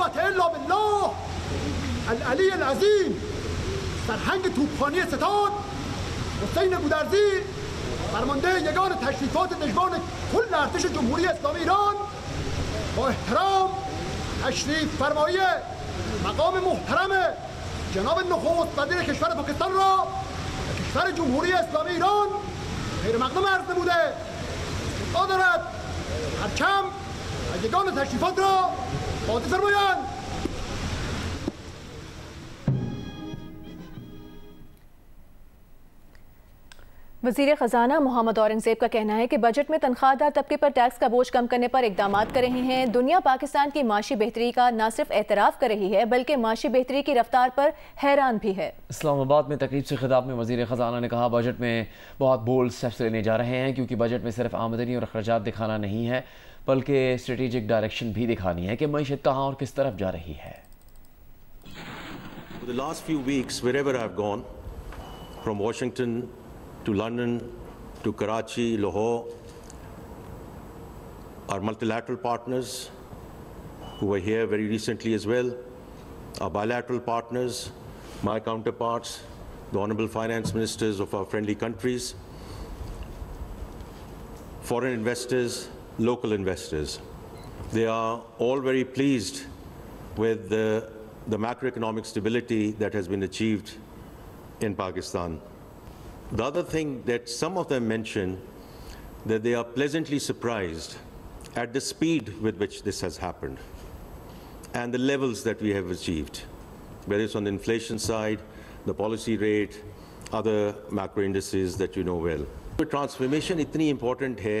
قوة الا بالله العلی العظیم. سرهنگ توپخانه ستاد حسین گودرزی فرمانده یگان تشریفات دژبان کل ارتش جمهوری اسلامی ایران با احترام تشریف فرمایی مقام محترم جناب نخست وزیر کشور پاکستان را به کشور جمهوری اسلامی ایران غیر مقدم عرض نموده استدعا دارد پرچم و یگان تشریفات را بازی فرمایند. وزیر خزانہ محمد اورنگزیب کا کہنا ہے کہ بجٹ میں تنخواہ دار طبقے پر ٹیکس کا بوجھ کم کرنے پر اقدامات کر رہے ہیں. دنیا پاکستان کی معاشی بہتری کا نہ صرف اعتراف کر رہی ہے بلکہ معاشی بہتری کی رفتار پر حیران بھی ہے. اسلام آباد میں تقریب سے خطاب میں وزیر خزانہ نے کہا بجٹ میں بہت بولڈ اسٹیپس لینے جا رہے ہیں کیونکہ بجٹ میں صرف آمدنی اور اخراجات دکھانا نہیں ہے بلکہ اسٹریٹجک ڈائریکشن بھی دکھانی ہے کہ معیشت کہاں اور کس طرف جا رہی ہے. For the last few weeks, wherever I've gone, from Washington to London to Karachi, Lahore, our multilateral partners who were here very recently as well, our bilateral partners, my counterparts, the honorable finance ministers of our friendly countries, foreign investors, local investors. They are all very pleased with the macroeconomic stability that has been achieved in Pakistan. The other thing that some of them mention, that they are pleasantly surprised at the speed with which this has happened and the levels that we have achieved, whether it's on the inflation side, the policy rate, other macro indices that you know well. The transformation itni important hai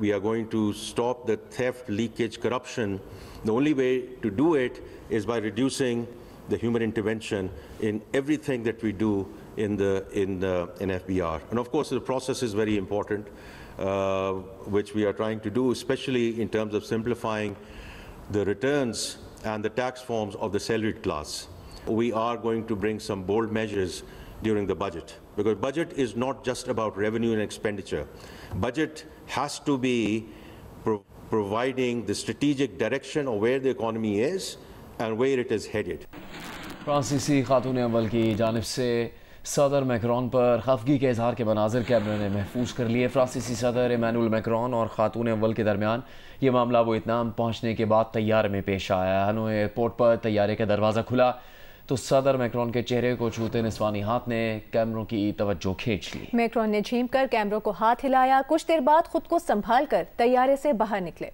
we are going to stop the theft, leakage, corruption, the only way to do it is by reducing the human intervention in everything that we do in FBR. And of course the process is very important, which we are trying to do, especially in terms of simplifying the returns and the tax forms of the salaried class. We are going to bring some bold measures during the budget, because budget is not just about revenue and expenditure. Budget has to be providing the strategic direction of where the economy is and where it is headed. فرانسیسی خاتون اول کی جانب سے صدر Macron پر خفگی کے اظہار کے مناظر کیمرے نے محفوظ کر لیے. فرانسیسی صدر ایمانوئل میکرون اور خاتون اول کے درمیان یہ معاملہ ویتنام پہنچنے کے بعد طیارے میں پیش آیا. ہنوئی ایئرپورٹ پر طیارے کا دروازہ کھلا تو صدر میکرون کے چہرے کو چھوتے نسوانی ہاتھ نے کیمروں کی توجہ کھینچ لی. میکرون نے جھیم کر کیمروں کو ہاتھ ہلایا. کچھ دیر بعد خود کو سنبھال کر طیارے سے باہر نکلے.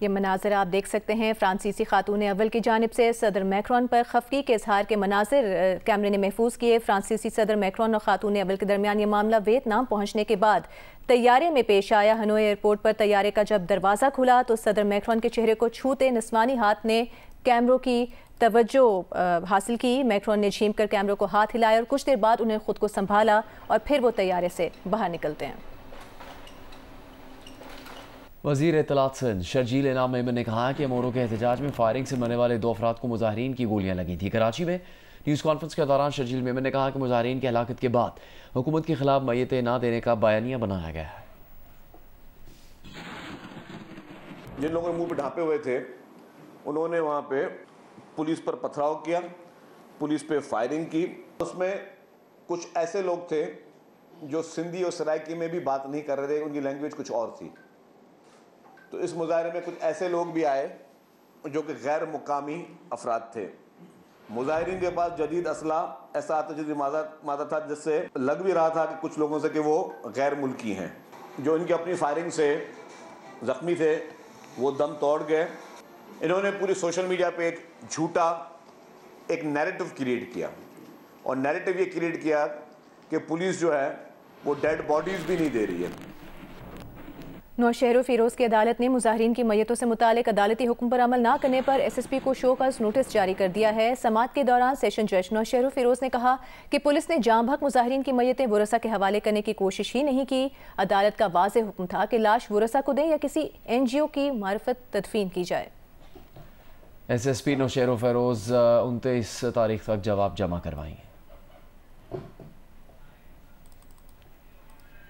یہ مناظر آپ دیکھ سکتے ہیں فرانسیسی خاتون اول کی جانب سے صدر میکرون پر خفگی کے اظہار کے مناظر کیمرے نے محفوظ کیے. فرانسیسی صدر میکرون اور خاتون اول کے درمیان یہ معاملہ ویتنام پہنچنے کے بعد طیارے میں پیش آیا. ہنوئی ایئرپورٹ پر طیارے کا جب دروازہ کھلا تو صدر میکرون کے چہرے کو چھوتے نسوانی ہاتھ نے کیمروں کی توجہ حاصل کی. میکرون نے جھیم کر کیمروں کو ہاتھ ہلایا اور کچھ دیر بعد انہیں خود کو سنبھالا اور پھر وہ طیارے سے باہر نکلتے ہیں. وزیر اطلاعات سندھ شرجیل انعام میمن نے کہا کہ مورو کے احتجاج میں فائرنگ سے مرنے والے 2 افراد کو مظاہرین کی گولیاں لگی تھیں. کراچی میں نیوز کانفرنس کے دوران شرجیل میمن نے کہا کہ مظاہرین کی ہلاکت کے بعد حکومت کے خلاف میتیں نہ دینے کا بیانیہ بنایا گیا ہے. جن لوگوں نے منہ پہ ڈھانپے ہوئے تھے انہوں نے وہاں پہ پولیس پر پتھراؤ کیا, پولیس پہ فائرنگ کی. اس میں کچھ ایسے لوگ تھے جو سندھی اور سرائکی میں بھی بات نہیں کر رہے تھے, ان کی لینگویج کچھ اور تھی. تو اس مظاہرے میں کچھ ایسے لوگ بھی آئے جو کہ غیر مقامی افراد تھے. مظاہرین کے پاس جدید اسلحہ ایسا تجدید مادہ تھا جس سے لگ بھی رہا تھا کہ کچھ لوگوں سے کہ وہ غیر ملکی ہیں. جو ان کی اپنی فائرنگ سے زخمی تھے وہ دم توڑ گئے. انہوں نے پوری سوشل میڈیا پہ ایک جھوٹا ایک نیریٹو کریٹ کیا, اور نیریٹو یہ کریٹ کیا کہ پولیس جو ہے وہ ڈیڈ باڈیز بھی نہیں دے رہی ہے. نوشہر و فیروز کی عدالت نے مظاہرین کی میتوں سے متعلق عدالتی حکم پر عمل نہ کرنے پر ایس ایس پی کو شو کاز نوٹس جاری کر دیا ہے. سماعت کے دوران سیشن جج نوشہر و فیروز نے کہا کہ پولیس نے جاں بحق مظاہرین کی میتیں ورثاء کے حوالے کرنے کی کوشش ہی نہیں کی. عدالت کا واضح حکم تھا کہ لاش ورثاء کو دیں یا کسی این جی او کی معرفت تدفین کی جائے. ایس ایس پی نوشہر و فیروز 29 تاریخ تک جواب جمع کروائیں.